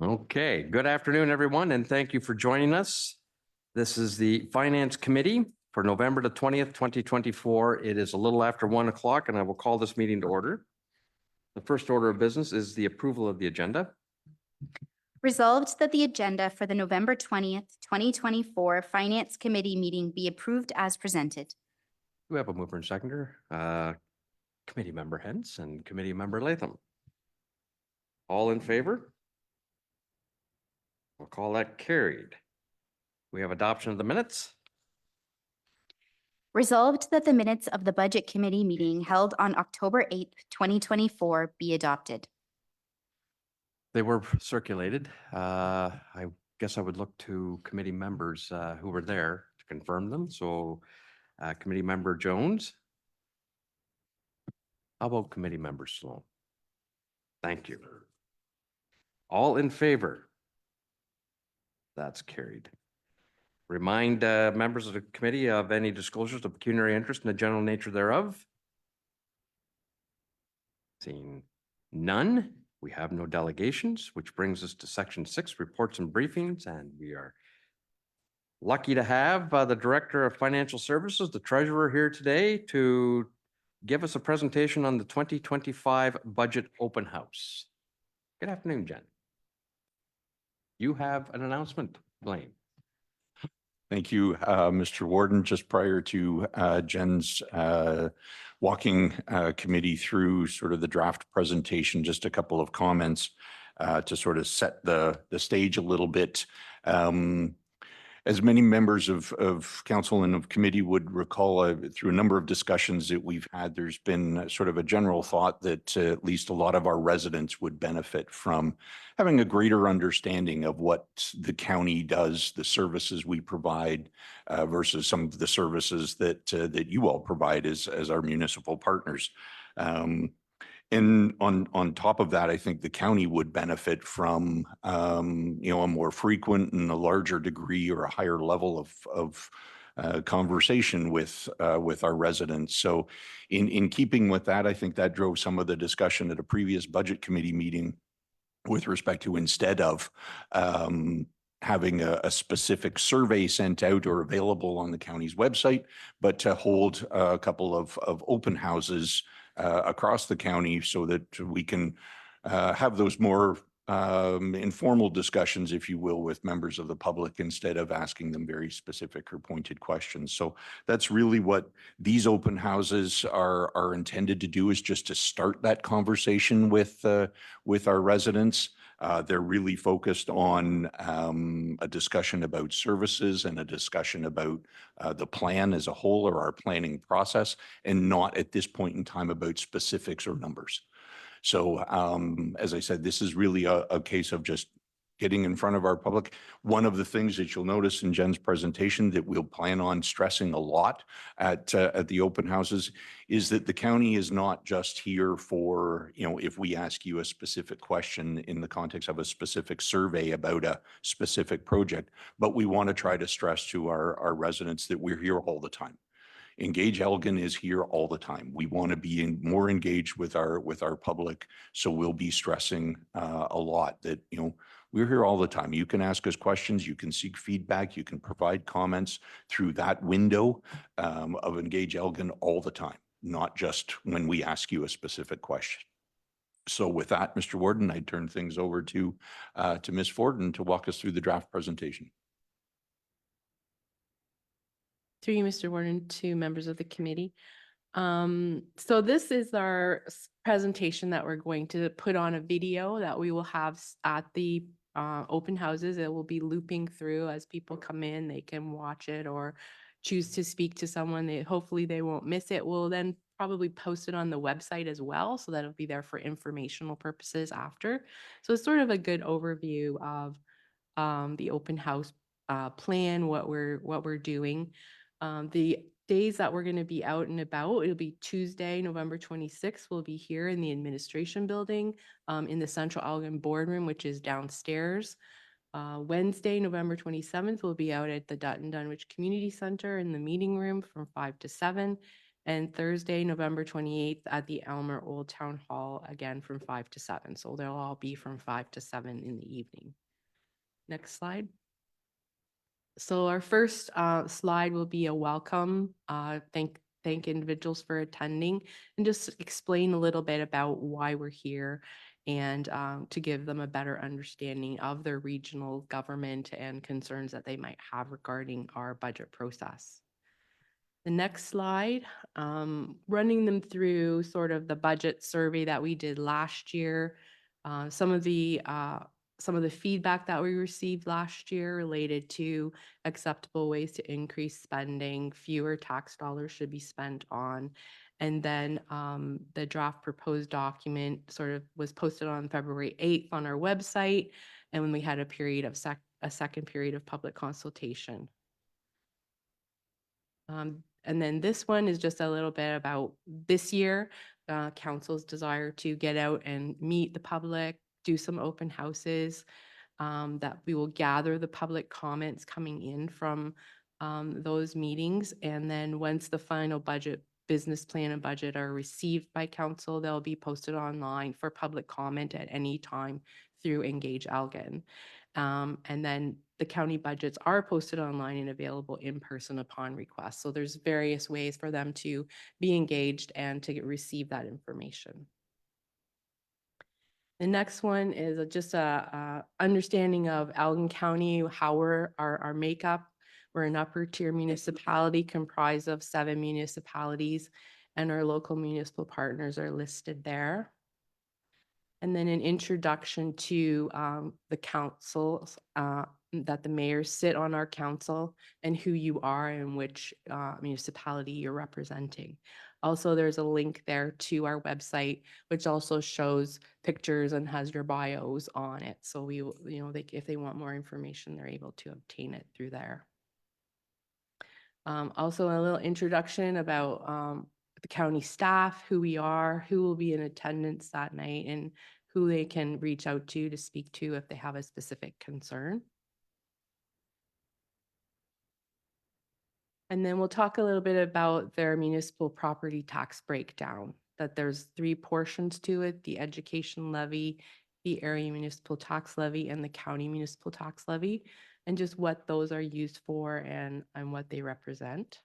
Okay, good afternoon, everyone, and thank you for joining us. This is the Finance Committee for November the 20th, 2024. It is a little after 1 o'clock, and I will call this meeting to order. The first order of business is the approval of the agenda. Resolved that the agenda for the November 20th, 2024 Finance Committee meeting be approved as presented. We have a mover and seconder, Committee Member Hens and Committee Member Latham. All in favor? We'll call that carried. We have adoption of the minutes. Resolved that the minutes of the Budget Committee meeting held on October 8th, 2024 be adopted. They were circulated. I guess I would look to committee members who were there to confirm them. So Committee Member Jones. How about Committee Member Sloan? Thank you. All in favor? That's carried. Remind members of the committee of any disclosures of pecuniary interest in the general nature thereof. Seeing none, we have no delegations, which brings us to section 6, reports and briefings, and we are lucky to have the Director of Financial Services, the Treasurer, here today to give us a presentation on the 2025 budget open house. Good afternoon, Jen. You have an announcement, Blaine. Thank you, Mr. Warden. Just prior to Jen's walking committee through sort of the draft presentation, just a couple of comments to sort of set the stage a little bit. As many members of council and of committee would recall, through a number of discussions that we've had, there's been sort of a general thought that at least a lot of our residents would benefit from having a greater understanding of what the county does, the services we provide versus some of the services that you all provide as our municipal partners. And on top of that, I think the county would benefit from, a more frequent and a larger degree or a higher level of conversation with our residents. So in keeping with that, I think that drove some of the discussion at a previous budget committee meeting with respect to, instead of having a specific survey sent out or available on the county's website, but to hold a couple of open houses across the county so that we can have those more informal discussions, if you will, with members of the public instead of asking them very specific or pointed questions. So that's really what these open houses are intended to do, is just to start that conversation with our residents. They're really focused on a discussion about services and a discussion about the plan as a whole, or our planning process, and not at this point in time about specifics or numbers. So as I said, this is really a case of just getting in front of our public. One of the things that you'll notice in Jen's presentation that we'll plan on stressing a lot at the open houses is that the county is not just here for, if we ask you a specific question in the context of a specific survey about a specific project, but we want to try to stress to our residents that we're here all the time. Engage Elgin is here all the time. We want to be more engaged with our public, so we'll be stressing a lot that we're here all the time. You can ask us questions, you can seek feedback, you can provide comments through that window of Engage Elgin all the time, not just when we ask you a specific question. So with that, Mr. Warden, I turn things over to Ms. Forden to walk us through the draft presentation. Through you, Mr. Warden, to members of the committee. So this is our presentation that we're going to put on a video that we will have at the open houses. It will be looping through as people come in. They can watch it or choose to speak to someone. Hopefully they won't miss it. We'll then probably post it on the website as well, so that it'll be there for informational purposes after. So it's sort of a good overview of the open house plan, what we're doing. The days that we're going to be out and about, it'll be Tuesday, November 26th. We'll be here in the administration building in the Central Elgin boardroom, which is downstairs. Wednesday, November 27th, we'll be out at the Dutton Dunwich Community Center in the meeting room from 5 to 7. and Thursday, November 28th at the Elmer Old Town Hall, again from 5 to 7. So they'll all be from 5 to 7 in the evening. Next slide. So our first slide will be a welcome. Thank individuals for attending and just explain a little bit about why we're here and to give them a better understanding of their regional government and concerns that they might have regarding our budget process. The next slide, running them through sort of the budget survey that we did last year. Some of the feedback that we received last year related to acceptable ways to increase spending, fewer tax dollars should be spent on. And then the draft proposed document sort of was posted on February 8th on our website. And when we had a second period of public consultation. And then this one is just a little bit about this year, council's desire to get out and meet the public, do some open houses, that we will gather the public comments coming in from those meetings. And then once the final budget, business plan and budget are received by council, they'll be posted online for public comment at any time through Engage Elgin. And then the county budgets are posted online and available in person upon request. So there's various ways for them to be engaged and to receive that information. The next one is just a understanding of Elgin County, how our makeup. We're an upper tier municipality comprised of 7 municipalities, and our local municipal partners are listed there. And then an introduction to the council, that the mayors sit on our council and who you are and which municipality you're representing. Also, there's a link there to our website, which also shows pictures and has your bios on it. So we, if they want more information, they're able to obtain it through there. Also, a little introduction about the county staff, who we are, who will be in attendance that night, and who they can reach out to speak to if they have a specific concern. And then we'll talk a little bit about their municipal property tax breakdown, that there's 3 portions to it: the education levy, the area municipal tax levy, and the county municipal tax levy, and just what those are used for and what they represent.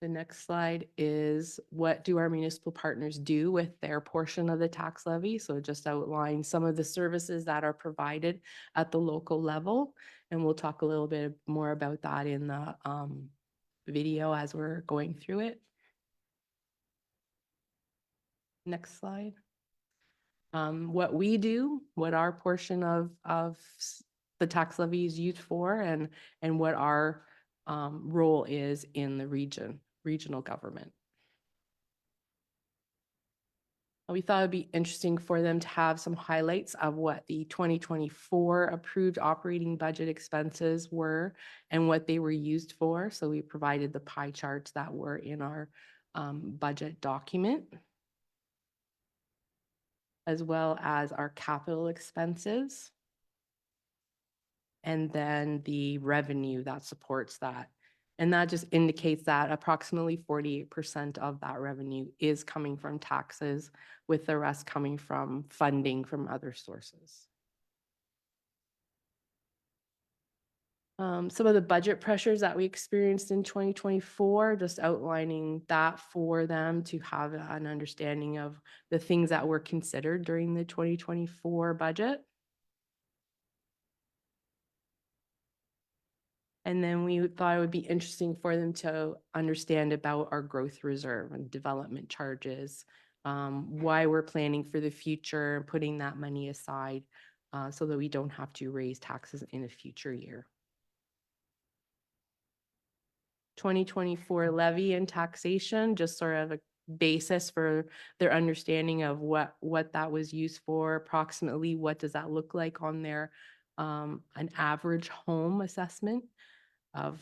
The next slide is, what do our municipal partners do with their portion of the tax levy? So it just outlines some of the services that are provided at the local level. And we'll talk a little bit more about that in the video as we're going through it. Next slide. What we do, what our portion of the tax levy is used for, and what our role is in the regional government. We thought it'd be interesting for them to have some highlights of what the 2024 approved operating budget expenses were and what they were used for. So we provided the pie charts that were in our budget document, as well as our capital expenses, and then the revenue that supports that. And that just indicates that approximately 48% of that revenue is coming from taxes, with the rest coming from funding from other sources. Some of the budget pressures that we experienced in 2024, just outlining that for them to have an understanding of the things that were considered during the 2024 budget. And then we thought it would be interesting for them to understand about our growth reserve and development charges, why we're planning for the future and putting that money aside so that we don't have to raise taxes in a future year. 2024 levy and taxation, just sort of a basis for their understanding of what that was used for. Approximately, what does that look like on their an average home assessment of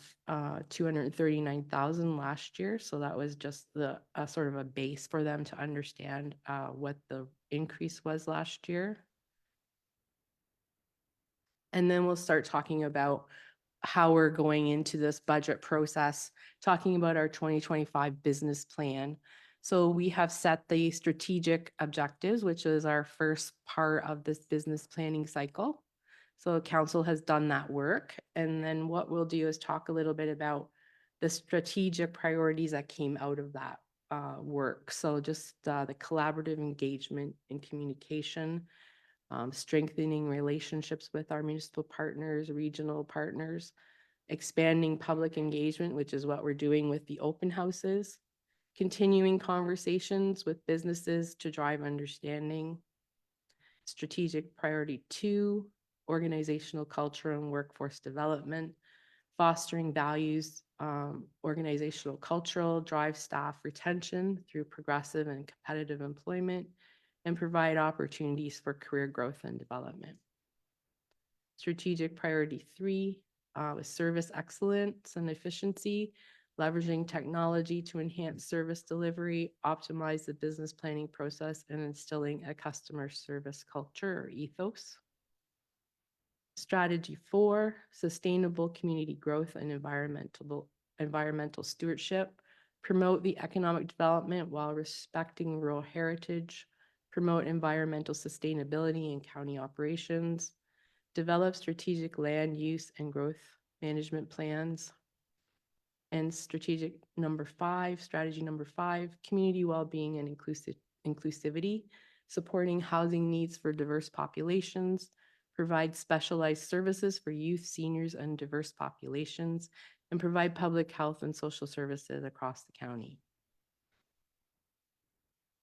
239,000 last year. So that was just the sort of a base for them to understand what the increase was last year. And then we'll start talking about how we're going into this budget process, talking about our 2025 business plan. So we have set the strategic objectives, which is our first part of this business planning cycle. So council has done that work. And then what we'll do is talk a little bit about the strategic priorities that came out of that work. So just the collaborative engagement and communication, strengthening relationships with our municipal partners, regional partners, expanding public engagement, which is what we're doing with the open houses, continuing conversations with businesses to drive understanding. Strategic priority 2, organizational culture and workforce development, fostering values, organizational cultural, drive staff retention through progressive and competitive employment, and provide opportunities for career growth and development. Strategic priority 3 is service excellence and efficiency, leveraging technology to enhance service delivery, optimize the business planning process, and instilling a customer service culture or ethos. Strategy 4, sustainable community growth and environmental stewardship, promote the economic development while respecting rural heritage, promote environmental sustainability in county operations, develop strategic land use and growth management plans. And strategy number 5, community well-being and inclusivity, supporting housing needs for diverse populations, provide specialized services for youth, seniors, and diverse populations, and provide public health and social services across the county.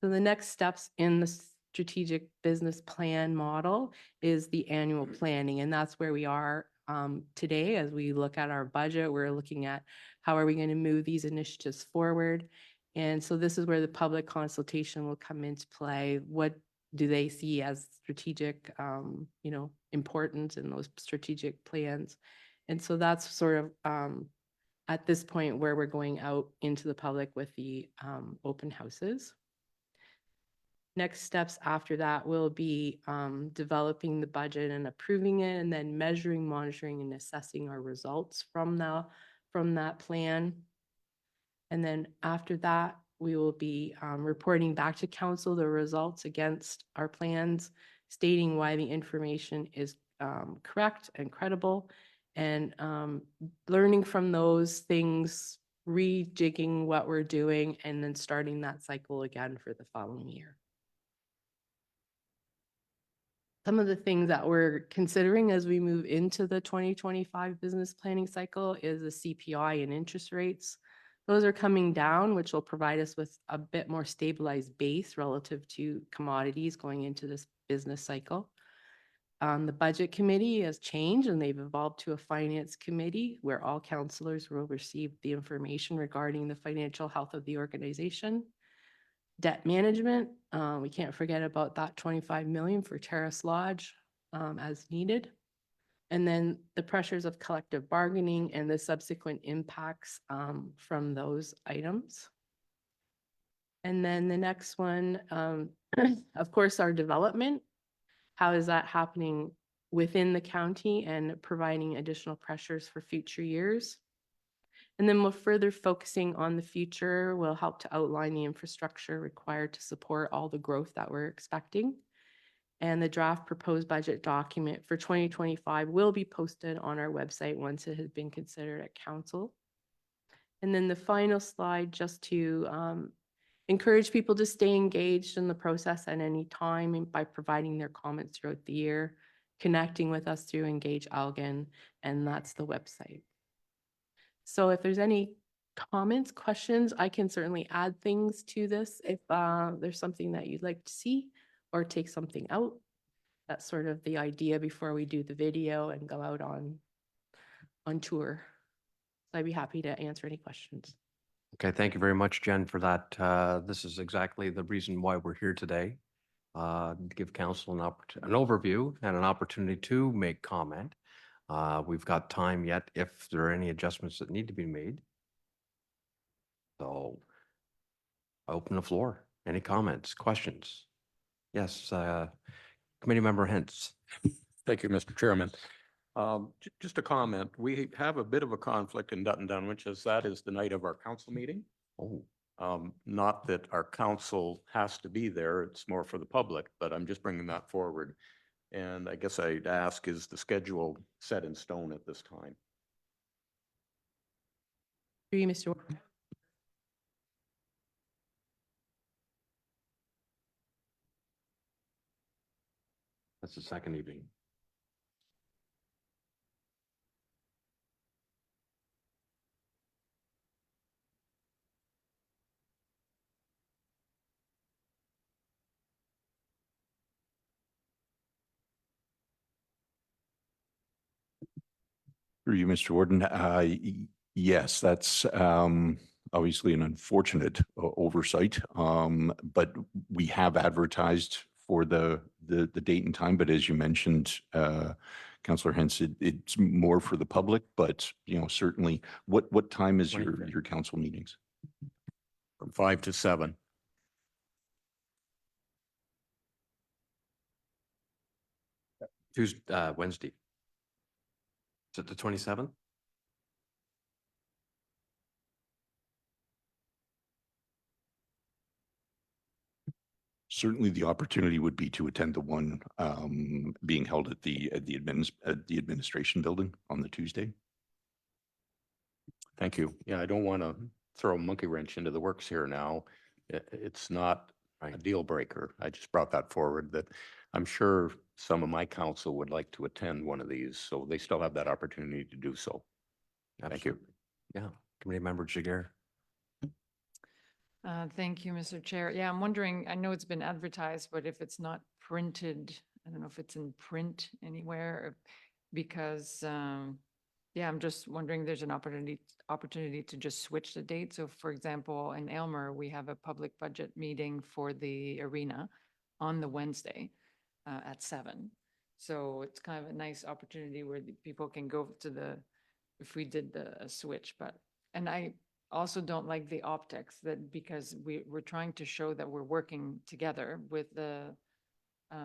So the next steps in the strategic business plan model is the annual planning, and that's where we are today. As we look at our budget, we're looking at how are we going to move these initiatives forward. And so this is where the public consultation will come into play. What do they see as strategic, importance in those strategic plans? And so that's sort of at this point where we're going out into the public with the open houses. Next steps after that will be developing the budget and approving it, and then measuring, monitoring, and assessing our results from that plan. And then after that, we will be reporting back to council the results against our plans, stating why the information is correct and credible, and learning from those things, rejigging what we're doing, and then starting that cycle again for the following year. Some of the things that we're considering as we move into the 2025 business planning cycle is the CPI and interest rates. Those are coming down, which will provide us with a bit more stabilized base relative to commodities going into this business cycle. The budget committee has changed, and they've evolved to a finance committee where all councillors will receive the information regarding the financial health of the organization. Debt management, we can't forget about that 25 million for Terrace Lodge as needed. And then the pressures of collective bargaining and the subsequent impacts from those items. And then the next one, of course, our development. How is that happening within the county and providing additional pressures for future years? And then we're further focusing on the future will help to outline the infrastructure required to support all the growth that we're expecting. And the draft proposed budget document for 2025 will be posted on our website once it has been considered at council. And then the final slide, just to encourage people to stay engaged in the process at any time and by providing their comments throughout the year, connecting with us through Engage Algon, and that's the website. So if there's any comments, questions, I can certainly add things to this if there's something that you'd like to see or take something out. That's sort of the idea before we do the video and go out on tour. So I'd be happy to answer any questions. Okay, thank you very much, Jen, for that. This is exactly the reason why we're here today. To give council an overview and an opportunity to make comment. We've got time yet if there are any adjustments that need to be made. So I open the floor. Any comments, questions? Yes, Committee Member Hentz. Thank you, Mr. Chairman. Just a comment. We have a bit of a conflict in Dutton Dunwich as that is the night of our council meeting. Oh, Not that our council has to be there, it's more for the public, but I'm just bringing that forward. And I guess I'd ask, is the schedule set in stone at this time? Through you, Mr. Warden. that's the second evening. Through you, Mr. Warden. Yes, that's obviously an unfortunate oversight. But we have advertised for the date and time, but as you mentioned, Councillor Hens, it's more for the public, but certainly, what time is your 23rd. your council meetings? From 5 to 7. Tuesday, Wednesday. Is it the 27th? Certainly, the opportunity would be to attend the one being held at the administration building on the Tuesday. Thank you. Yeah, I don't want to throw a monkey wrench into the works here now. It's not a Right. deal breaker. I just brought that forward that I'm sure some of my council would like to attend one of these, so they still have that opportunity to do so. Thank you. Absolutely. Yeah, Committee Member Jiguer. Thank you, Mr. Chair. Yeah, I'm wondering, I know it's been advertised, but if it's not printed, I don't know if it's in print anywhere, because, yeah, I'm just wondering, there's an opportunity to just switch the date. So for example, in Aylmer, we have a public budget meeting for the arena on the Wednesday at 7. So it's kind of a nice opportunity where the people can go to the, if we did the switch, and I also don't like the optics that, because we're trying to show that we're working together with the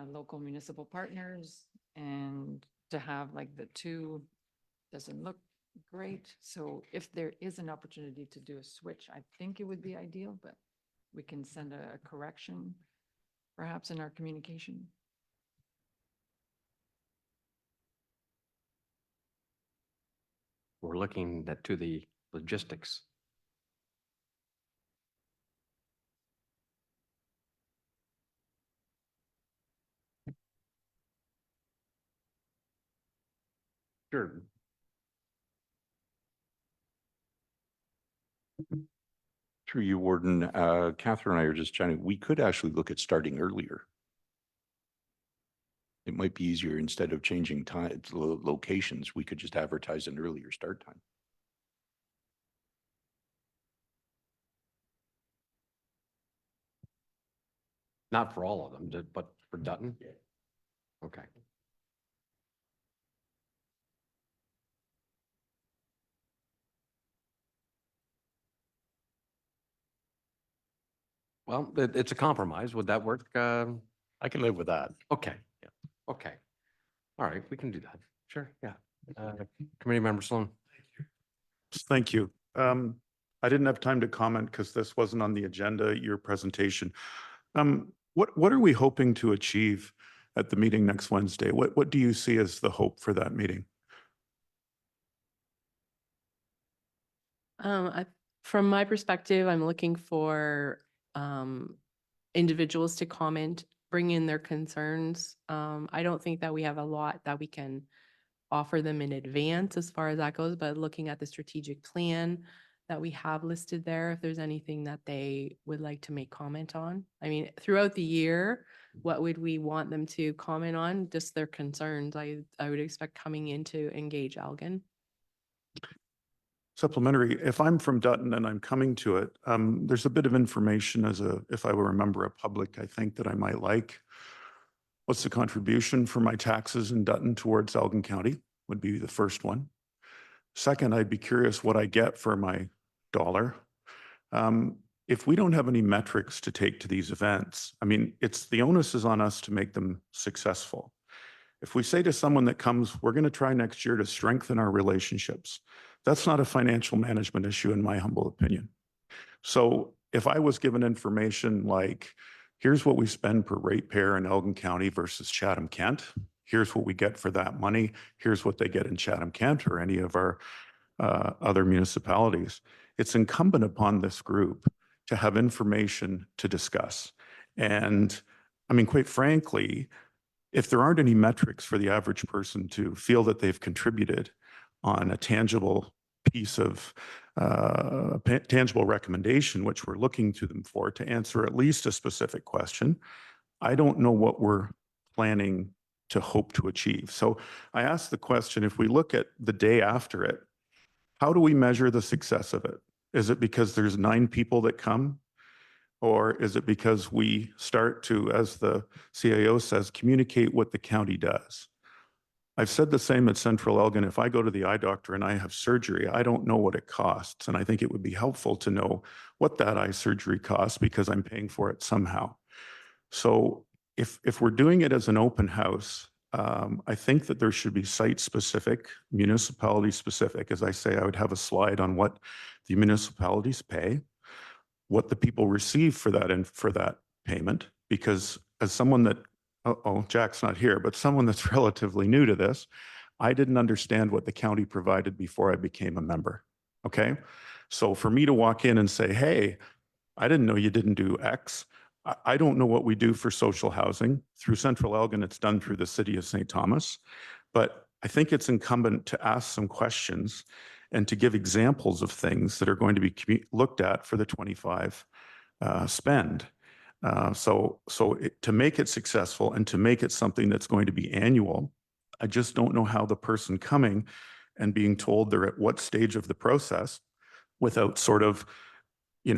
local municipal partners, and to have like the two doesn't look great. So if there is an opportunity to do a switch, I think it would be ideal, but we can send a correction perhaps in our communication. We're looking to the logistics. Sure. Through you, Warden, Catherine and I are just chatting. We could actually look at starting earlier. It might be easier instead of changing time, locations, we could just advertise an earlier start time. Not for all of them, but for Dutton? Okay. Well, it's a compromise. Would that work? I can live with that. Okay, yeah, okay. All right, we can do that. Sure, yeah. Committee Member Sloan. Thank you. I didn't have time to comment because this wasn't on the agenda, your presentation. What are we hoping to achieve at the meeting next Wednesday? What do you see as the hope for that meeting? From my perspective, I'm looking for individuals to comment, bring in their concerns. I don't think that we have a lot that we can offer them in advance as far as that goes, but looking at the strategic plan that we have listed there, if there's anything that they would like to make comment on. I mean, throughout the year, what would we want them to comment on? Just their concerns. I would expect coming in to engage Elgin. Supplementary, if I'm from Dutton and I'm coming to it, there's a bit of information if I were a member of public, I think that I might like. What's the contribution for my taxes in Dutton towards Elgin County would be the first one. Second, I'd be curious what I get for my dollar. If we don't have any metrics to take to these events, I mean, the onus is on us to make them successful. If we say to someone that comes, we're going to try next year to strengthen our relationships, that's not a financial management issue in my humble opinion. So if I was given information like, here's what we spend per ratepayer in Elgin County versus Chatham-Kent, here's what we get for that money, here's what they get in Chatham-Kent or any of our other municipalities, it's incumbent upon this group to have information to discuss. And I mean, quite frankly, if there aren't any metrics for the average person to feel that they've contributed on a tangible piece of tangible recommendation, which we're looking to them for to answer at least a specific question, I don't know what we're planning to hope to achieve. So I asked the question, if we look at the day after it, how do we measure the success of it? Is it because there's 9 people that come? Or is it because we start to, as the CAO says, communicate what the county does? I've said the same at Central Elgin. If I go to the eye doctor and I have surgery, I don't know what it costs. And I think it would be helpful to know what that eye surgery costs because I'm paying for it somehow. So if we're doing it as an open house, I think that there should be site-specific, municipality-specific. As I say, I would have a slide on what the municipalities pay, what the people receive for that and for that payment. Because as someone that, Jack's not here, but someone that's relatively new to this, I didn't understand what the county provided before I became a member. Okay, so for me to walk in and say, "Hey, I didn't know you didn't do X." I don't know what we do for social housing. Through Central Elgin, it's done through the city of St. Thomas. But I think it's incumbent to ask some questions and to give examples of things that are going to be looked at for the 25 spend. To make it successful and to make it something that's going to be annual, I just don't know how the person coming and being told they're at what stage of the process without sort of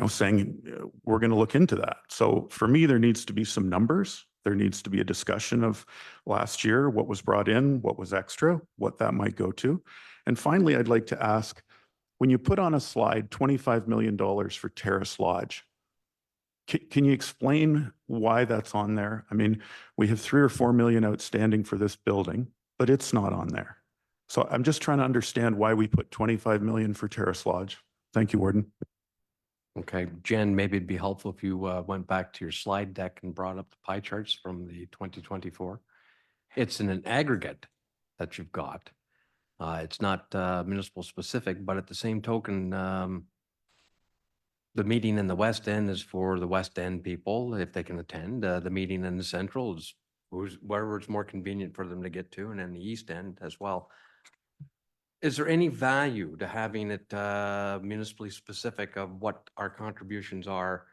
saying, we're going to look into that. So for me, there needs to be some numbers. There needs to be a discussion of last year, what was brought in, what was extra, what that might go to. And finally, I'd like to ask, when you put on a slide $25 million for Terrace Lodge, can you explain why that's on there? I mean, we have 3 or 4 million outstanding for this building, but it's not on there. So I'm just trying to understand why we put 25 million for Terrace Lodge. Thank you, Warden. Okay, Jen, maybe it'd be helpful if you went back to your slide deck and brought up the pie charts from the 2024. It's in an aggregate that you've got. It's not municipal specific, but at the same token, the meeting in the West End is for the West End people, if they can attend. The meeting in the Central is wherever it's more convenient for them to get to, and then the East End as well. Is there any value to having it municipally specific of what our contributions are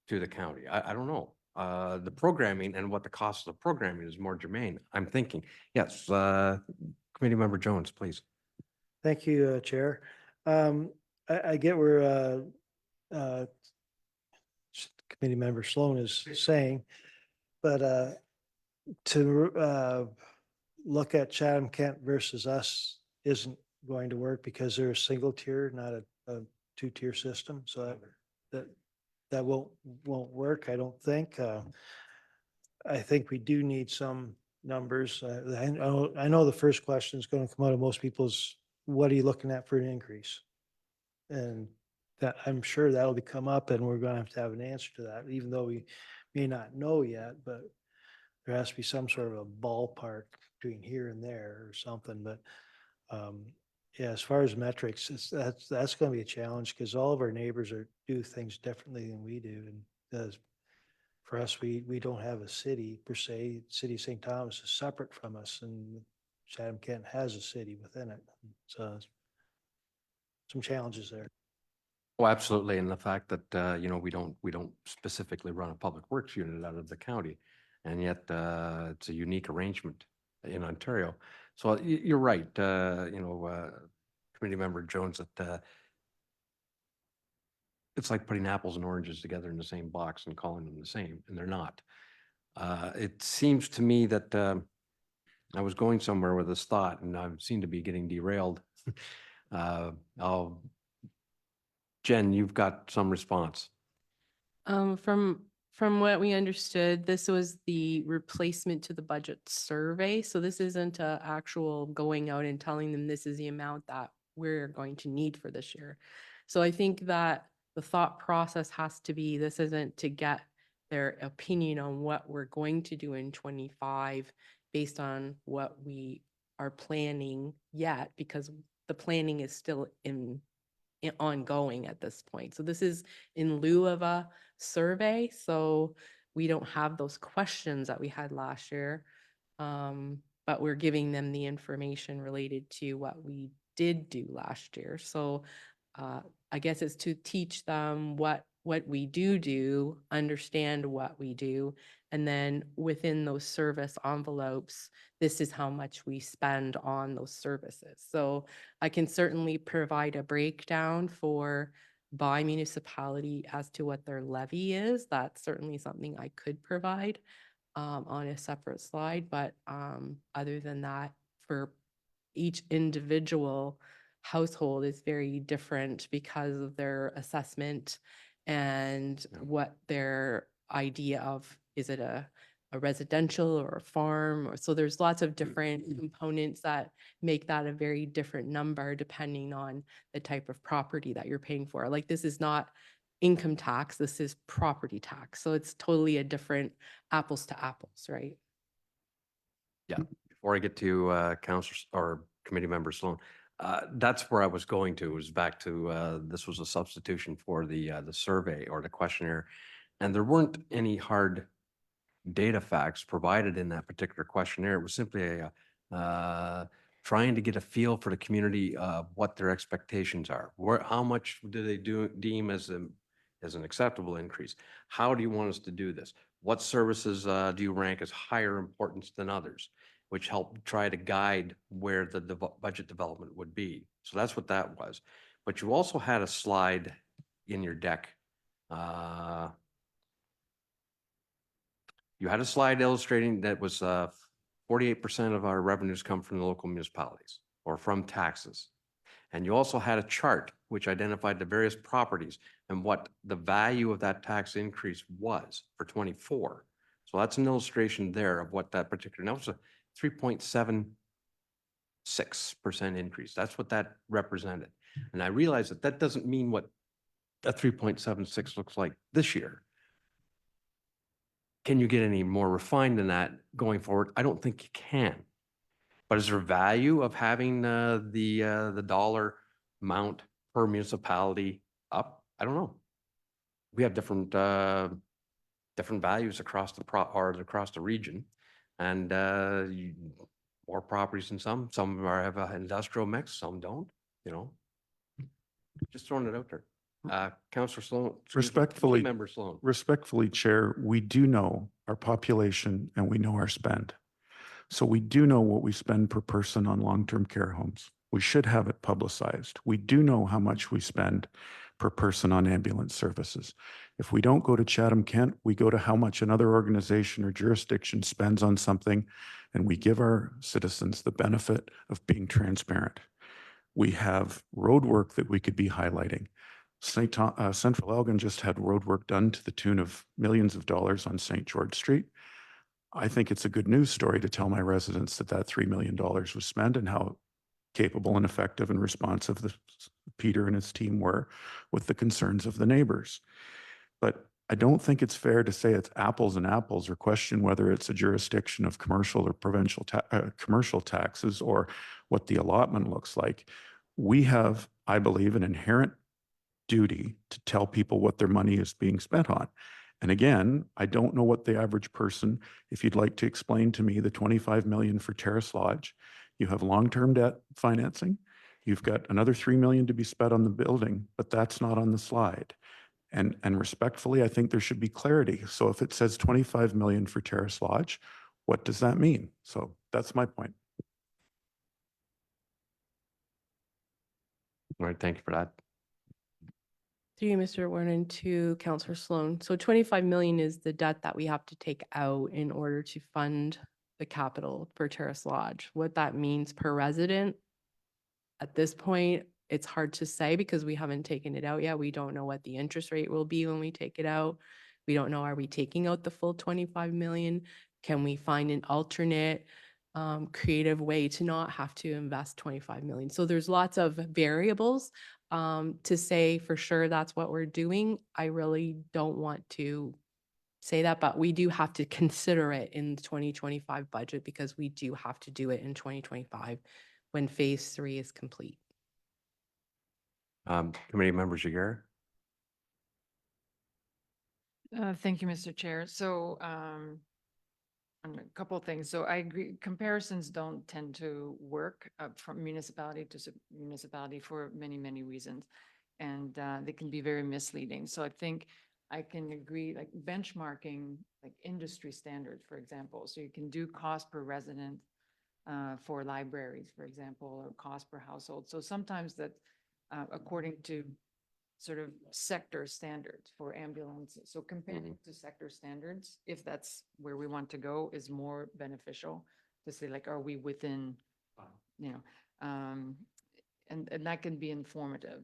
to the county? I don't know. The programming and what the cost of the programming is more germane, I'm thinking. Yes, Committee Member Jones, please. Thank you, Chair. I get where Committee Member Sloan is saying, but to look at Chatham-Kent versus us isn't going to work because they're a single tier, not a 2-tier system. So that won't work, I don't think. I think we do need some numbers. I know the first question is going to come out of most people's, what are you looking at for an increase? And that I'm sure that'll come up and we're going to have an answer to that, even though we may not know yet, but there has to be some sort of a ballpark between here and there or something. But yeah, as far as metrics, that's going to be a challenge because all of our neighbors do things differently than we do. And for us, we don't have a city per se. City of St. Thomas is separate from us, and Chatham-Kent has a city within it. So some challenges there. Oh, absolutely. And the fact that, we don't specifically run a public works unit out of the county, and yet it's a unique arrangement in Ontario. So you're right, Committee Member Jones, that it's like putting apples and oranges together in the same box and calling them the same, and they're not. It seems to me that I was going somewhere with this thought, and I seem to be getting derailed. Jen, you've got some response. From From what we understood, this was the replacement to the budget survey. So this isn't a actual going out and telling them this is the amount that we're going to need for this year. So I think that the thought process has to be, this isn't to get their opinion on what we're going to do in 25 based on what we are planning yet, because the planning is still ongoing at this point. So this is in lieu of a survey, so we don't have those questions that we had last year. But we're giving them the information related to what we did do last year. So I guess it's to teach them what we do, understand what we do, and then within those service envelopes, this is how much we spend on those services. So I can certainly provide a breakdown for by municipality as to what their levy is. That's certainly something I could provide on a separate slide, but other than that, for each individual household is very different because of their assessment and Yeah. what their idea of, is it a residential or a farm? Or so there's lots of different components that make that a very different number depending on the type of property that you're paying for. Like this is not income tax, this is property tax. So it's totally a different apples to apples, right? Before I get to councilors or committee member Sloan, that's where I was going to, was back to this was a substitution for the survey or the questionnaire. And there weren't any hard data facts provided in that particular questionnaire. It was simply a trying to get a feel for the community, what their expectations are. How much do they deem as an acceptable increase? How do you want us to do this? What services do you rank as higher importance than others? Which help try to guide where the budget development would be. So that's what that was. But you also had a slide in your deck. You had a slide illustrating that was 48% of our revenues come from the local municipalities or from taxes. And you also had a chart which identified the various properties and what the value of that tax increase was for 24. So that's an illustration there of what that particular, that was a 3.76% increase. That's what that represented. And I realize that that doesn't mean what a 3.76 looks like this year. Can you get any more refined than that going forward? I don't think you can. But is there value of having the dollar amount per municipality up? I don't know. We have different values across across the region, and more properties than some. Some have an industrial mix, some don't. You know, just throwing it out there. Councillor Sloan. excuse me, Respectfully- Committee Member Sloan. Respectfully, Chair, we do know our population and we know our spend. So we do know what we spend per person on long-term care homes. We should have it publicized. We do know how much we spend per person on ambulance services. If we don't go to Chatham-Kent, we go to how much another organization or jurisdiction spends on something, and we give our citizens the benefit of being transparent. We have road work that we could be highlighting. Central Elgin just had road work done to the tune of millions of dollars on St. George Street. I think it's a good news story to tell my residents that that $3 million was spent and how capable and effective and responsive Peter and his team were with the concerns of the neighbors. But I don't think it's fair to say it's apples and apples or question whether it's a jurisdiction of commercial or provincial commercial taxes or what the allotment looks like. We have, I believe, an inherent duty to tell people what their money is being spent on. And again, I don't know what the average person, if you'd like to explain to me the 25 million for Terrace Lodge, you have long-term debt financing, you've got another 3 million to be spent on the building, but that's not on the slide. And respectfully, I think there should be clarity. So if it says 25 million for Terrace Lodge, what does that mean? So that's my point. All right, thank you for that. Through you, Mr. Warden, to Councillor Sloan. So 25 million is the debt that we have to take out in order to fund the capital for Terrace Lodge. What that means per resident, at this point, it's hard to say because we haven't taken it out yet. We don't know what the interest rate will be when we take it out. We don't know, are we taking out the full 25 million? Can we find an alternate creative way to not have to invest 25 million? So there's lots of variables. To say for sure that's what we're doing, I really don't want to say that, but we do have to consider it in the 2025 budget because we do have to do it in 2025 when phase 3 is complete. Committee members, Jagger? Thank you, Mr. Chair. So, on a couple of things. So I agree, comparisons don't tend to work from municipality to municipality for many, many reasons. And they can be very misleading. So I think I can agree, like benchmarking, like industry standards, for example. So you can do cost per resident for libraries, for example, or cost per household. So sometimes that according to sort of sector standards for ambulances. So comparing to sector standards, if that's where we want to go, is more beneficial to say like, are we within, you know, and that can be informative.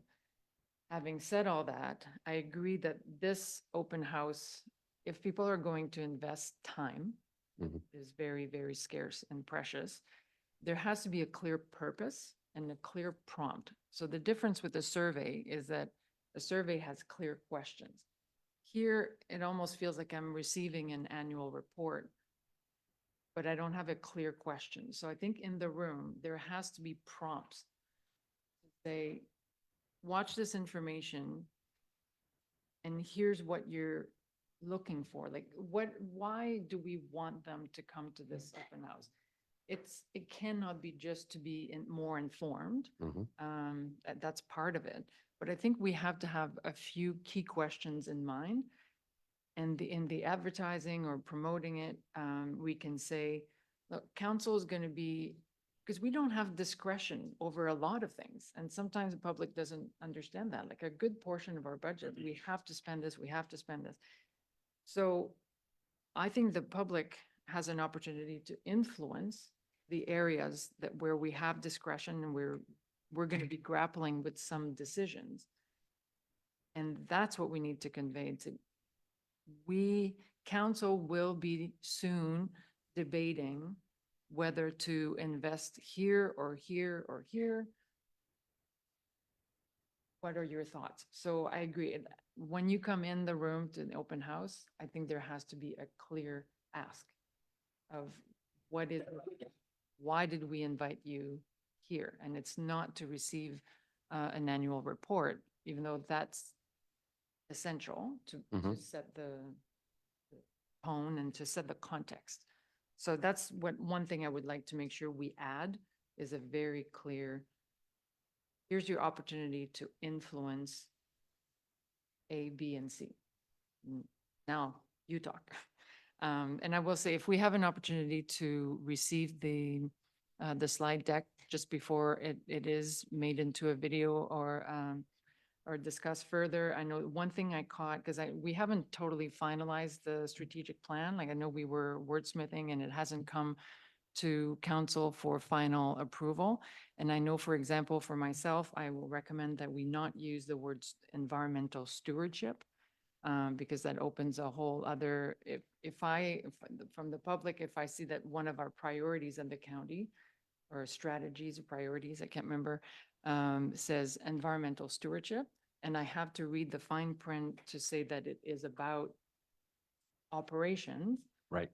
Having said all that, I agree that this open house, if people are going to invest time, is very, very scarce and precious. There has to be a clear purpose and a clear prompt. So the difference with the survey is that the survey has clear questions. Here, it almost feels like I'm receiving an annual report, but I don't have a clear question. So I think in the room, there has to be prompts. Say, watch this information, and here's what you're looking for. Like, why do we want them to come to this open house? It cannot be just to be more informed. That's part of it. But I think we have to have a few key questions in mind. And in the advertising or promoting it, we can say, look, council is going to be, because we don't have discretion over a lot of things. And sometimes the public doesn't understand that. Like a good portion of our budget, we have to spend this, we have to spend this. So I think the public has an opportunity to influence the areas where we have discretion and we're going to be grappling with some decisions. And that's what we need to convey to, council will be soon debating whether to invest here or here or here. What are your thoughts? So I agree. When you come in the room to an open house, I think there has to be a clear ask of why did we invite you here? And it's not to receive an annual report, even though that's essential to set the tone and to set the context. So that's one thing I would like to make sure we add is a very clear, here's your opportunity to influence A, B, and C. Now you talk. And I will say, if we have an opportunity to receive the slide deck just before it is made into a video or discuss further. I know one thing I caught, because we haven't totally finalized the strategic plan. Like I know we were wordsmithing and it hasn't come to council for final approval. And I know, for example, for myself, I will recommend that we not use the words environmental stewardship, because that opens a whole other, from the public, if I see that one of our priorities in the county or strategies or priorities, I can't remember, says environmental stewardship, and I have to read the fine print to say that it is about operations. Right.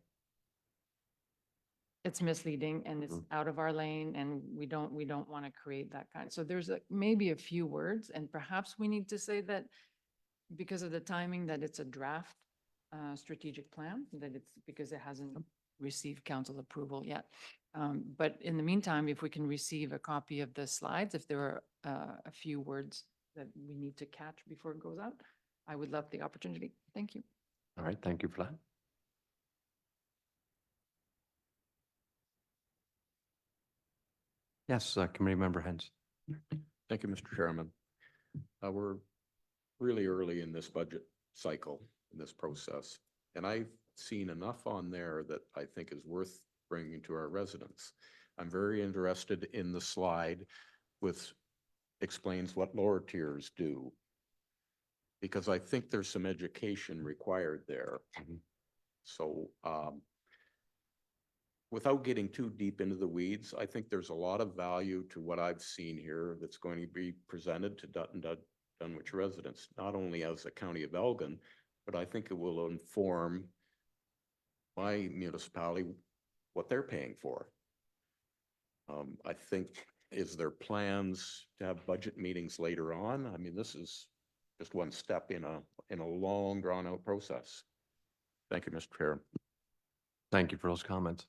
It's misleading and it's out of our lane, and we don't want to create that kind. So there's maybe a few words, and perhaps we need to say that because of the timing, that it's a draft strategic plan, that it's because it hasn't received council approval yet. But in the meantime, if we can receive a copy of the slides, if there are a few words that we need to catch before it goes out, I would love the opportunity. Thank you. All right, thank you for that. Yes, Committee Member Hens. Thank you, Mr. Chairman. We're really early in this budget cycle, in this process, and I've seen enough on there that I think is worth bringing to our residents. I'm very interested in the slide with explains what lower tiers do. because I think there's some education required there. Mhm. So, without getting too deep into the weeds, I think there's a lot of value to what I've seen here that's going to be presented to Dunwich residents, not only as the county of Elgin, but I think it will inform my municipality what they're paying for. I think, is there plans to have budget meetings later on? I mean, this is just one step in a long drawn out process. Thank you, Mr. Chair. Thank you for those comments.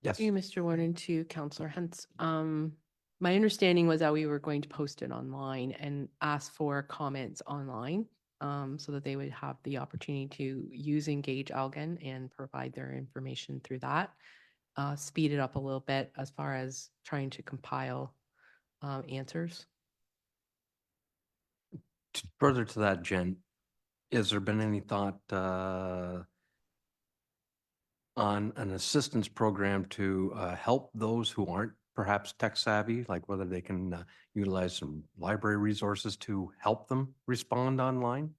Yes. Through you, Mr. Warden, to Councillor Hens. My understanding was that we were going to post it online and ask for comments online, so that they would have the opportunity to use Engage Elgin and provide their information through that. Speed it up a little bit as far as trying to compile answers. Further to that, Jen, has there been any thought on an assistance program to help those who aren't perhaps tech savvy, like whether they can utilize some library resources to help them respond online?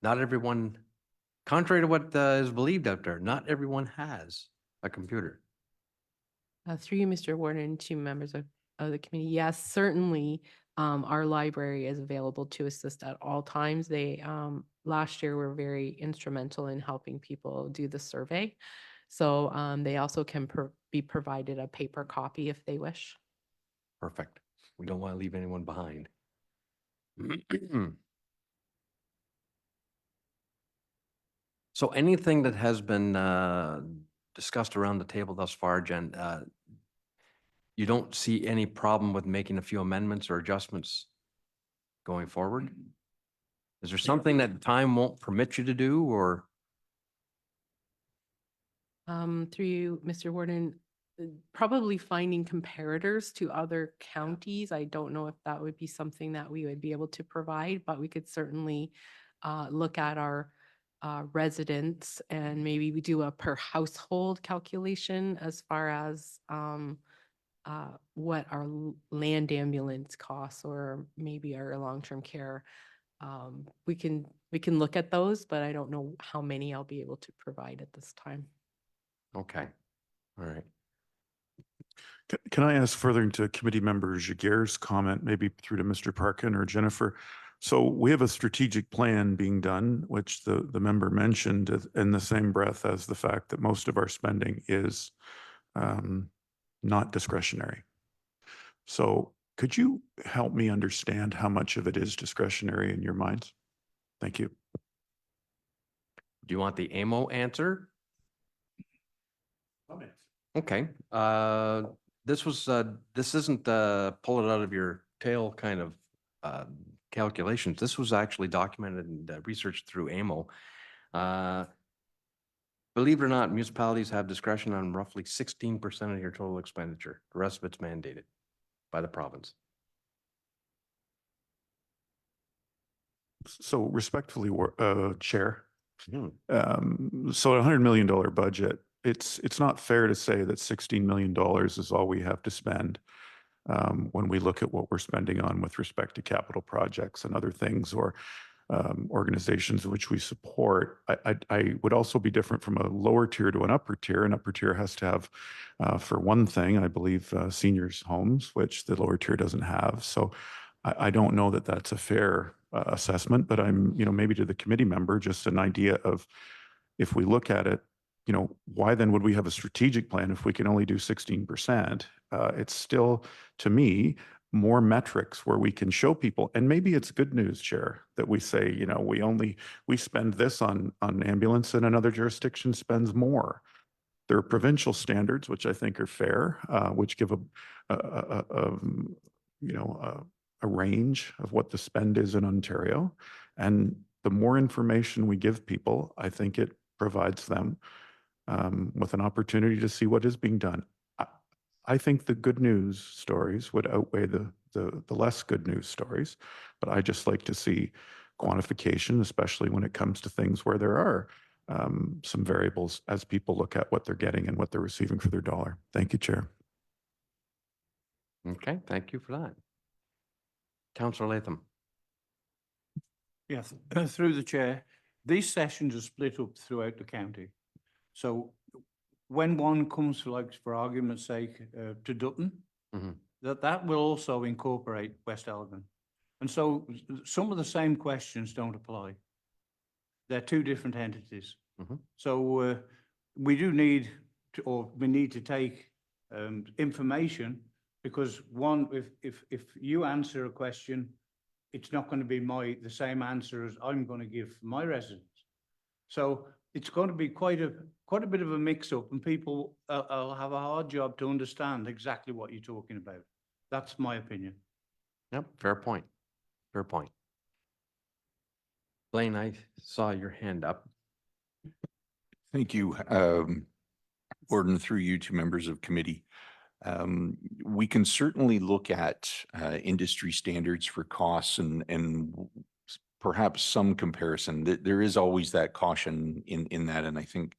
Not everyone, contrary to what is believed out there, not everyone has a computer. Through you, Mr. Warden, to members of the committee, yes, certainly, our library is available to assist at all times. They, last year were very instrumental in helping people do the survey. So, they also can be provided a paper copy if they wish. Perfect. We don't want to leave anyone behind. So anything that has been discussed around the table thus far, Jen, you don't see any problem with making a few amendments or adjustments going forward? Is there something that time won't permit you to do, or? Through you, Mr. Warden, probably finding comparators to other counties. I don't know if that would be something that we would be able to provide, but we could certainly look at our residents and maybe we do a per household calculation as far as what our land ambulance costs or maybe our long-term care. We can look at those, but I don't know how many I'll be able to provide at this time. Okay, all right. Can I ask further into committee member Jaguer's comment, maybe through to Mr. Parkin or Jennifer? So we have a strategic plan being done, which the member mentioned in the same breath as the fact that most of our spending is not discretionary. So could you help me understand how much of it is discretionary in your minds? Thank you. Do you want the AMO answer? Okay, this isn't pull it out of your tail kind of calculations. This was actually documented and researched through AMO. Believe it or not, municipalities have discretion on roughly 16% of your total expenditure. The rest of it's mandated by the province. So respectfully, Chair, Hmm. so a $100 million budget, it's not fair to say that $16 million is all we have to spend when we look at what we're spending on with respect to capital projects and other things or organizations which we support. I would also be different from a lower tier to an upper tier. An upper tier has to have, for one thing, I believe, seniors' homes, which the lower tier doesn't have. So I don't know that that's a fair assessment, but I'm, maybe to the committee member, just an idea of if we look at it, why then would we have a strategic plan if we can only do 16%? It's still, to me, more metrics where we can show people, and maybe it's good news, Chair, that we say, we spend this on ambulance and another jurisdiction spends more. There are provincial standards, which I think are fair, which give a range of what the spend is in Ontario. And the more information we give people, I think it provides them with an opportunity to see what is being done. I think the good news stories would outweigh the less good news stories, but I just like to see quantification, especially when it comes to things where there are some variables as people look at what they're getting and what they're receiving for their dollar. Thank you, Chair. Okay, thank you for that. Councillor Latham. Yes, through the chair, these sessions are split up throughout the county. So when one comes for, like, for argument's sake, to Dutton, Mhm. that will also incorporate West Elgin. And so some of the same questions don't apply. They're two different entities. Mhm. So we do need to, or we need to take information, because one, if you answer a question, it's not going to be the same answer as I'm going to give my residents. So it's going to be quite a bit of a mix-up, and people will have a hard job to understand exactly what you're talking about. That's my opinion. Yep, fair point. Fair point. Blaine, I saw your hand up. Thank you, Gordon, through you to members of committee. We can certainly look at industry standards for costs and perhaps some comparison. There is always that caution in that, and I think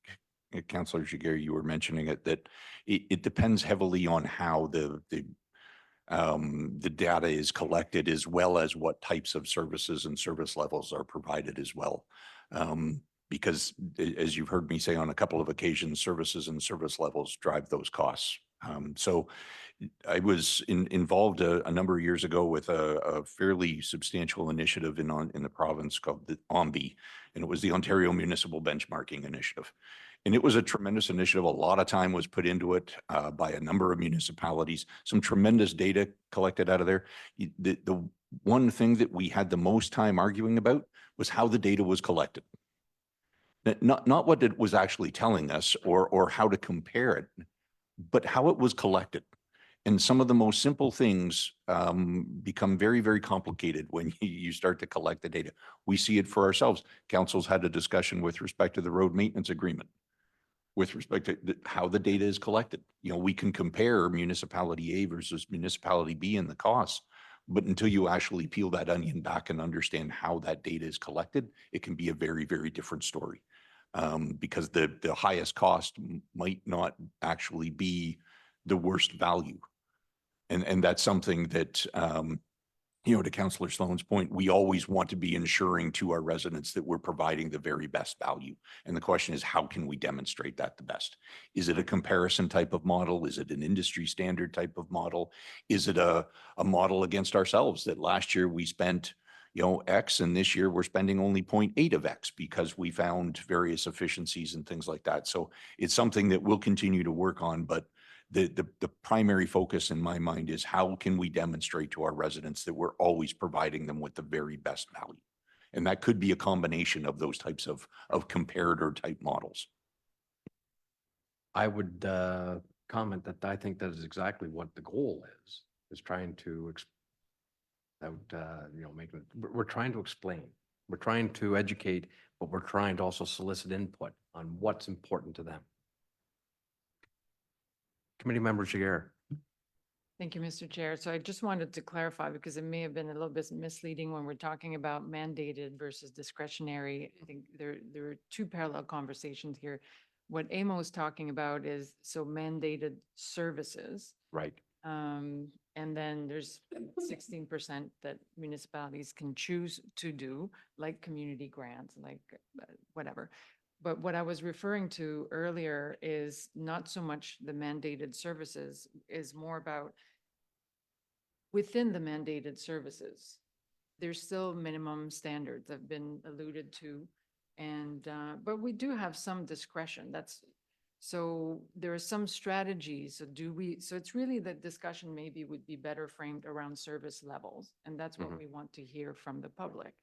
Councillor Jiguer, you were mentioning it, that it depends heavily on how the data is collected, as well as what types of services and service levels are provided as well. Because as you've heard me say on a couple of occasions, services and service levels drive those costs. So I was involved a number of years ago with a fairly substantial initiative in the province called the OMBI, and it was the Ontario Municipal Benchmarking Initiative. And it was a tremendous initiative. A lot of time was put into it by a number of municipalities, some tremendous data collected out of there. The one thing that we had the most time arguing about was how the data was collected. Not what it was actually telling us or how to compare it, but how it was collected. And some of the most simple things become very, very complicated when you start to collect the data. We see it for ourselves. Council's had a discussion with respect to the road maintenance agreement, with respect to how the data is collected. You know, we can compare municipality A versus municipality B in the costs, but until you actually peel that onion back and understand how that data is collected, it can be a very, very different story. Because the highest cost might not actually be the worst value. And that's something that, you know, to Councillor Sloan's point, we always want to be ensuring to our residents that we're providing the very best value. And the question is, how can we demonstrate that the best? Is it a comparison type of model? Is it an industry standard type of model? Is it a model against ourselves that last year we spent, you know, X, and this year we're spending only 0.8 of X because we found various efficiencies and things like that. So it's something that we'll continue to work on, but the primary focus in my mind is how can we demonstrate to our residents that we're always providing them with the very best value? And that could be a combination of those types of comparator type models. I would comment that I think that is exactly what the goal is trying to, you know, we're trying to explain, we're trying to educate, but we're trying to also solicit input on what's important to them. Committee member Jiguer. Thank you, Mr. Chair. So I just wanted to clarify, because it may have been a little bit misleading when we're talking about mandated versus discretionary. I think there are two parallel conversations here. What Amo is talking about is mandated services. Right. And then there's 16% that municipalities can choose to do, like community grants, like whatever. But what I was referring to earlier is not so much the mandated services, is more about within the mandated services. There's still minimum standards that have been alluded to. And, but we do have some discretion. So there are some strategies. So it's really the discussion maybe would be better framed around service levels. And that's what we want to hear from the public.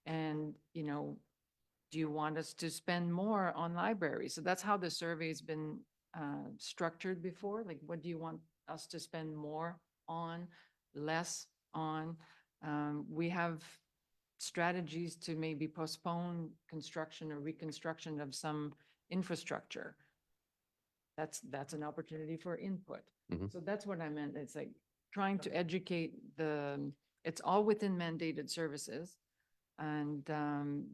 And, you know, do you want us to spend more on libraries? So that's how the survey's been structured before. Like, what do you want us to spend more on, less on? We have strategies to maybe postpone construction or reconstruction of some infrastructure. That's an opportunity for input. So that's what I meant. It's like trying to educate it's all within mandated services. And,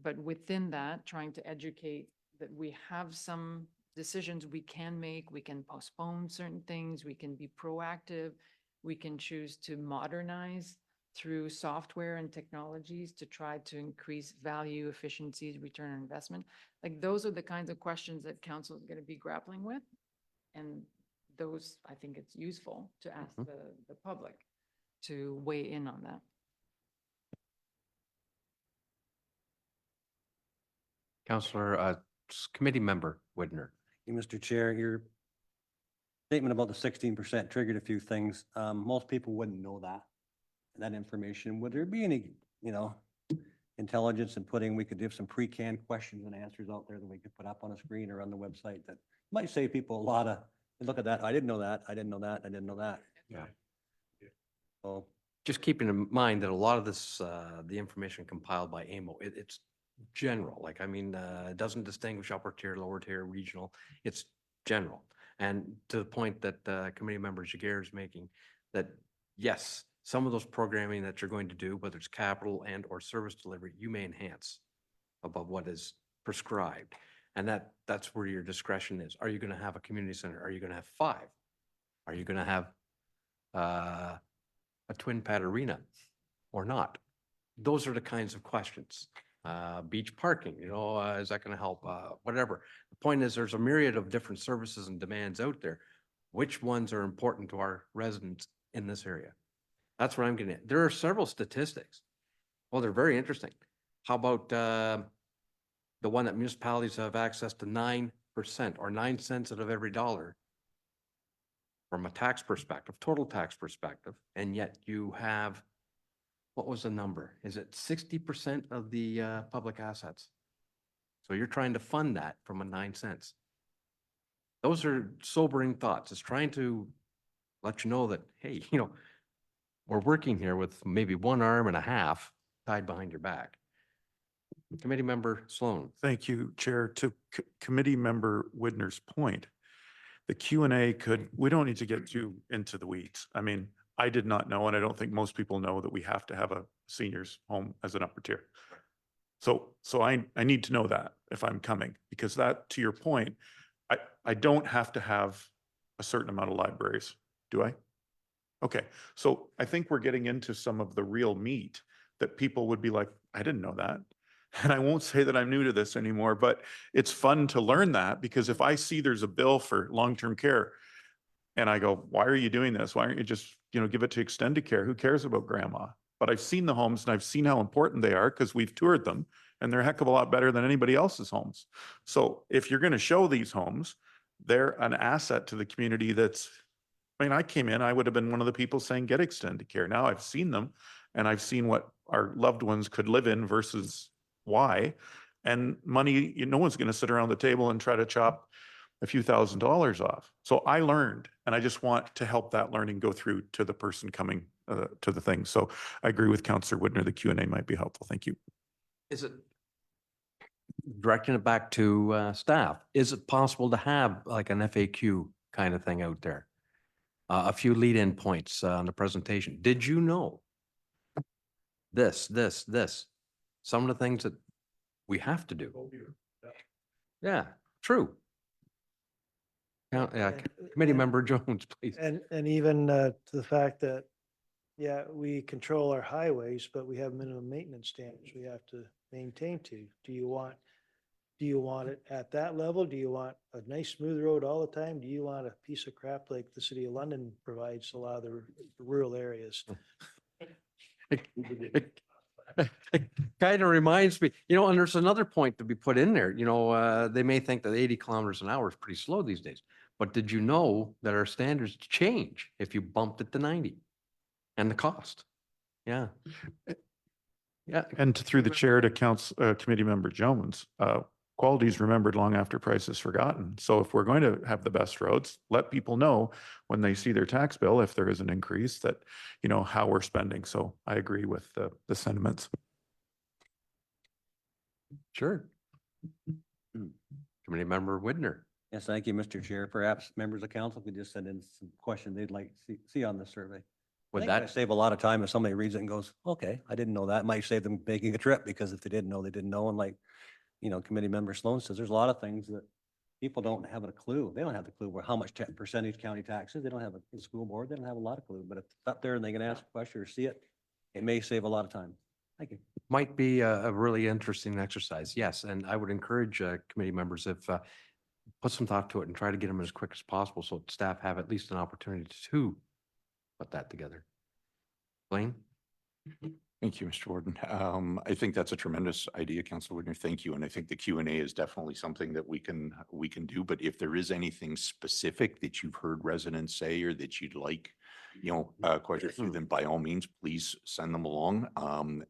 but within that, trying to educate that we have some decisions we can make, we can postpone certain things, we can be proactive, we can choose to modernize through software and technologies to try to increase value, efficiencies, return on investment? Like, those are the kinds of questions that council is going to be grappling with. And those, I think it's useful to ask Mhm. the public to weigh in on that. Counselor, Committee Member Widner. Mr. Chair, your statement about the 16% triggered a few things. Most people wouldn't know that information. Would there be any, intelligence in putting, we could give some pre-canned questions and answers out there that we could put up on a screen or on the website that might save people a lot of, look at that, I didn't know that, I didn't know that, I didn't know that. Yeah. So, Just keeping in mind that a lot of this, the information compiled by AMO, it's general. Like, I mean, it doesn't distinguish upper tier, lower tier, regional. It's general. And to the point that Committee Member Jaguar is making, that yes, some of those programming that you're going to do, whether it's capital and or service delivery, you may enhance above what is prescribed. And that's where your discretion is. Are you going to have a community center? Are you going to have 5? Are you going to have a twin pad arena or not? Those are the kinds of questions. Beach parking, is that going to help? Whatever. The point is, there's a myriad of different services and demands out there. Which ones are important to our residents in this area? That's what I'm getting at. There are several statistics. Well, they're very interesting. How about the one that municipalities have access to 9% or 9 cents out of every dollar from a tax perspective, total tax perspective, and yet you have, what was the number? Is it 60% of the public assets? So you're trying to fund that from a 9 cents. Those are sobering thoughts. It's trying to let you know that, hey, we're working here with maybe one arm and a half tied behind your back. Committee Member Sloan. Thank you, Chair. To Committee Member Widner's point, the Q&A we don't need to get too into the weeds. I mean, I did not know, and I don't think most people know, that we have to have a seniors home as an upper tier. So I need to know that if I'm coming, because that, to your point, I don't have to have a certain amount of libraries, do I? Okay, so I think we're getting into some of the real meat that people would be like, I didn't know that. And I won't say that I'm new to this anymore, but it's fun to learn that, because if I see there's a bill for long-term care and I go, why are you doing this? Why aren't you just, give it to extended care? Who cares about grandma? But I've seen the homes and I've seen how important they are because we've toured them, and they're a heck of a lot better than anybody else's homes. So if you're going to show these homes, they're an asset to the community. I came in, I would have been one of the people saying, get extended care. Now I've seen them and I've seen what our loved ones could live in versus why. And money, no one's going to sit around the table and try to chop a few $1,000s off. So I learned, and I just want to help that learning go through to the person coming to the thing. So I agree with Councillor Widner, the Q&A might be helpful. Thank you. Is it, directing it back to staff, is it possible to have like an FAQ kind of thing out there? A few lead-in points on the presentation. Did you know this? Some of the things that we have to do. Yeah, true. Committee Member Jones, please. And even to the fact that, we control our highways, but we have minimum maintenance standards we have to maintain to. Do you want it at that level? Do you want a nice smooth road all the time? Do you want a piece of crap like the City of London provides a lot of the rural areas? It kind of reminds me, and there's another point to be put in there, they may think that 80 kilometers an hour is pretty slow these days. But did you know that our standards change if you bumped it to 90? And the cost. Yeah. Yeah. And through the chair to Committee Member Jones, quality is remembered long after price is forgotten. So if we're going to have the best roads, let people know when they see their tax bill, if there is an increase, that, how we're spending. So I agree with the sentiments. Sure. Committee Member Widner. yes, thank you, Mr. Chair. Perhaps members of council could just send in some questions they'd like to see on this survey. I Would think it might that, save a lot of time if somebody reads it and goes, okay, I didn't know that. It might save them making a trip, because if they didn't know, they didn't know. And like, Committee Member Sloan says, there's a lot of things that people don't have a clue. They don't have the clue where how much percentage county taxes. They don't have the school board. They don't have a lot of clue. But if it's up there and they can ask a question or see it, It may save a lot of time. Thank you. Might be a really interesting exercise, yes, and I would encourage committee members if put some thought to it and try to get them as quick as possible so staff have at least an opportunity to put that together. Blaine? Thank you, Mr. Warden. I think that's a tremendous idea, Councilor Whitner. Thank you. And I think the Q&A is definitely something that we can do. But if there is anything specific that you've heard residents say or that you'd like, questions to, then by all means, please send them along.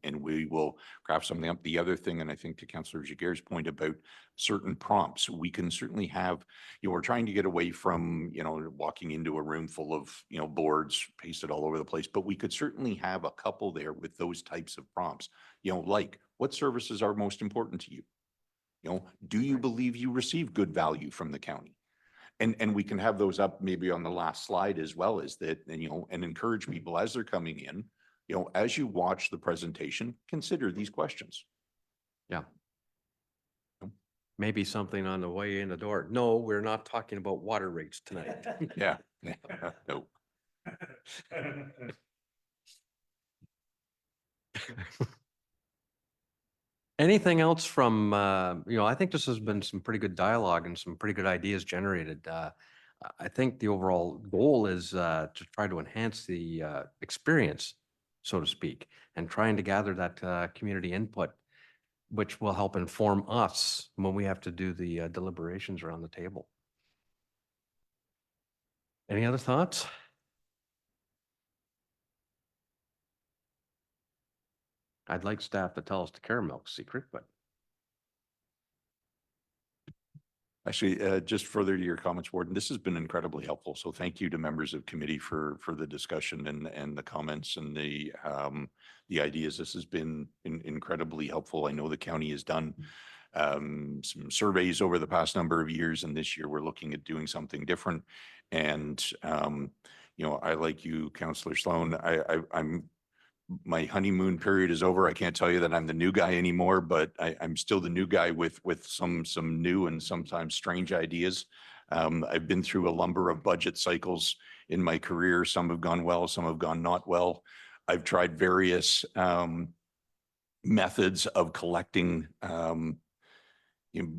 And we will craft something up. The other thing, and I think to Councilor Jaguar's point about certain prompts, we can certainly have, we're trying to get away from, walking into a room full of, boards pasted all over the place, but we could certainly have a couple there with those types of prompts, like what services are most important to you? Do you believe you receive good value from the county? And we can have those up maybe on the last slide as well as that, and encourage people as they're coming in, as you watch the presentation, consider these questions. Yeah. Maybe something on the way in the door. No, we're not talking about water rates tonight. Yeah. No. Anything else from, I think this has been some pretty good dialogue and some pretty good ideas generated. I think the overall goal is to try to enhance the experience, so to speak, and trying to gather that community input, which will help inform us when we have to do the deliberations around the table. Any other thoughts? I'd like staff to tell us the caramel secret, but Actually, just further to your comments, Warden, this has been incredibly helpful. So thank you to members of committee for the discussion and the comments and the ideas. This has been incredibly helpful. I know the county has done some surveys over the past number of years, and this year we're looking at doing something different. And I like you, Councillor Sloan. I'm my honeymoon period is over. I can't tell you that I'm the new guy anymore, but I'm still the new guy with some new and sometimes strange ideas. I've been through a number of budget cycles in my career. Some have gone well, some have gone not well. I've tried various methods of collecting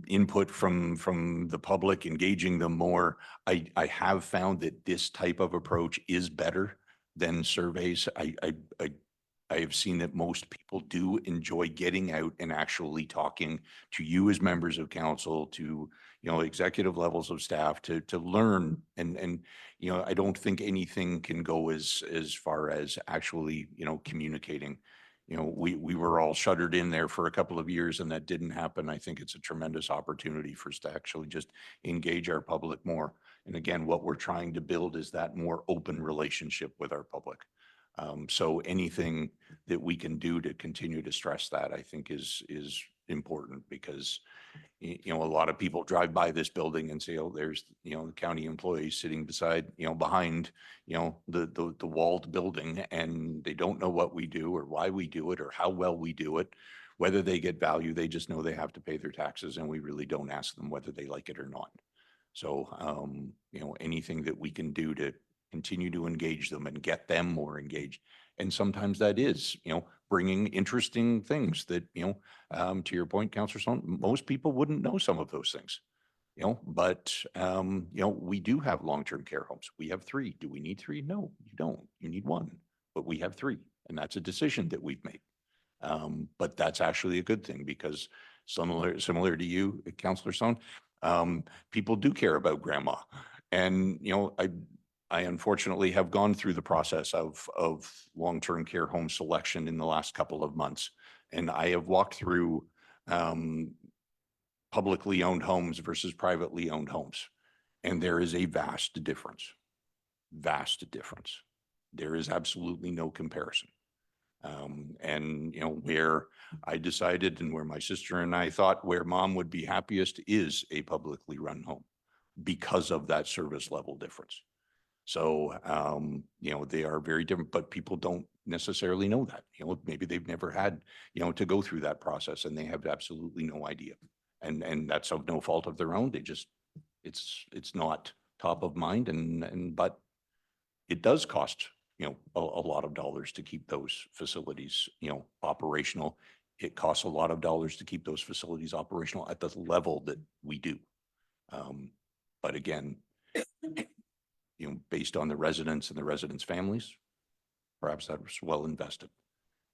input from the public, engaging them more. I have found that this type of approach is better than surveys. I have seen that most people do enjoy getting out and actually talking to you as members of council, to, executive levels of staff to learn. And, I don't think anything can go as far as actually, communicating. We were all shuttered in there for a couple of years and that didn't happen. I think it's a tremendous opportunity for us to actually just engage our public more. And again, what we're trying to build is that more open relationship with our public. So anything that we can do to continue to stress that, I think is important, because, a lot of people drive by this building and say, oh, there's, the county employees sitting beside, behind, the walled building, and they don't know what we do or why we do it or how well we do it, whether they get value. They just know they have to pay their taxes, and we really don't ask them whether they like it or not. So, anything that we can do to continue to engage them and get them more engaged. And sometimes that is, bringing interesting things that, to your point, Councillor Sloan, most people wouldn't know some of those things, but, we do have long-term care homes. We have 3. Do we need 3? No, you don't. You need 1, but we have 3. And that's a decision that we've made. But that's actually a good thing, because similar to you, Councillor Sloan, people do care about grandma. And, I unfortunately have gone through the process of long-term care home selection in the last couple of months. And I have walked through publicly owned homes versus privately owned homes. And there is a vast difference. There is absolutely no comparison. And, where I decided and where my sister and I thought where mom would be happiest is a publicly run home, because of that service level difference. So, they are very different, but people don't necessarily know that. Maybe they've never had, to go through that process, and they have absolutely no idea. And that's of no fault of their own. They just, it's not top of mind, but it does cost a lot of dollars to keep those facilities, operational. It costs a lot of dollars to keep those facilities operational at the level that we do. But again, based on the residents and the residents' families, perhaps that was well invested.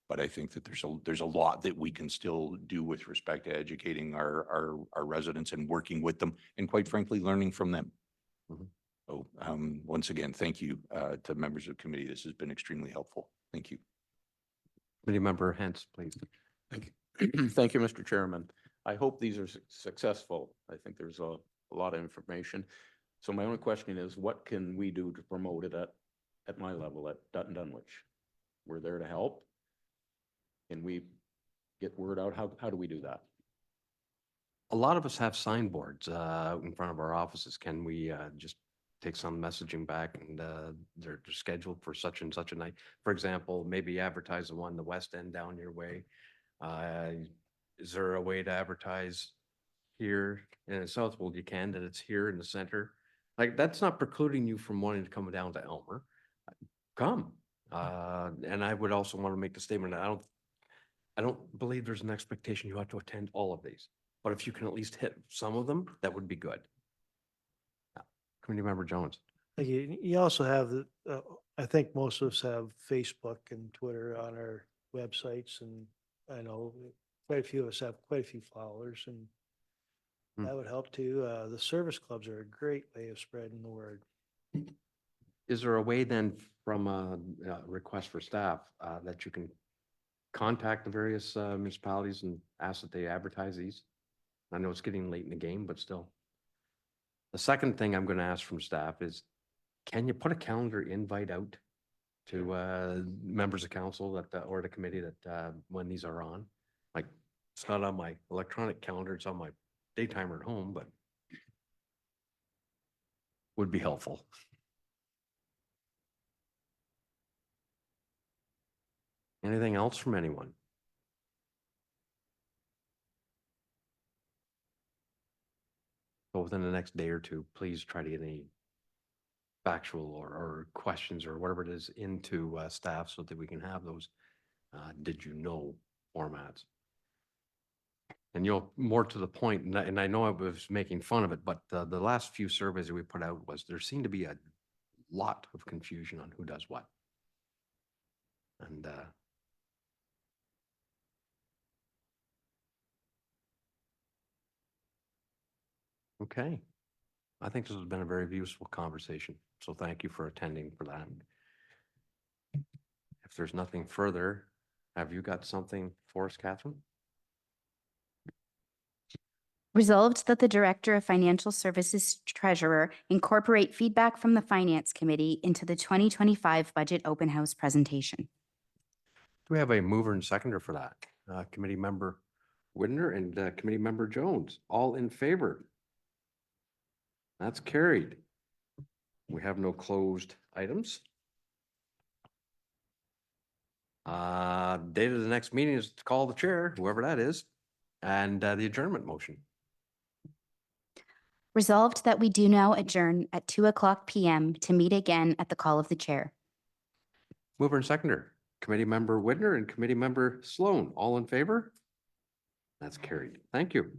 But I think that there's a lot that we can still do with respect to educating our residents and working with them, and quite frankly, learning from them. Mhm. So, once again, thank you, to members of the committee. This has been extremely helpful. Thank you. Committee Member Hens, please. Thank you. Thank you, Mr. Chairman. I hope these are successful. I think there's a lot of information. So my only question is, what can we do to promote it at my level, at Dutton Dunwich? We're there to help. Can we get word out? How do we do that? A lot of us have signboards in front of our offices. Can we just take some messaging back and they're scheduled for such and such a night? For example, maybe advertise the one in the West End down your way. Is there a way to advertise here in Southwold? You can, that it's here in the center. Like, that's not precluding you from wanting to come down to Elmer. Come. And I would also want to make the statement, I don't believe there's an expectation you have to attend all of these, but if you can at least hit some of them, that would be good. Committee Member Jones. You also have I think most of us have Facebook and Twitter on our websites, and I know quite a few of us have quite a few followers, and Hmm. that would help too. The service clubs are a great way of spreading the word. Is there a way then from a request for staff that you can contact the various municipalities and ask that they advertise these? I know it's getting late in the game, but still. The second thing I'm going to ask from staff is, can you put a calendar invite out to members of council that or the committee that when these are on? Like, it's not on my electronic calendar, it's on my daytimer at home, but would be helpful. Anything else from anyone? So within the next day or two, please try to get any factual or questions or whatever it is into staff so that we can have those did you know formats. And more to the point, and I know I was making fun of it, but the last few surveys that we put out was there seemed to be a lot of confusion on who does what. And okay. I think this has been a very useful conversation. So thank you for attending for that. If there's nothing further, have you got something for us, Catherine? Resolved that the Director of Financial Services Treasurer incorporate feedback from the Finance Committee into the 2025 Budget Open House presentation. Do we have a mover and seconder for that? Committee Member Widner and Committee Member Jones, all in favor? That's carried. We have no closed items. Date of the next meeting is to call the chair, whoever that is, and the adjournment motion. Resolved that we do now adjourn at 2:00 p.m. to meet again at the call of the chair. Mover and seconder, Committee Member Widner and Committee Member Sloan, all in favor? That's carried. Thank you.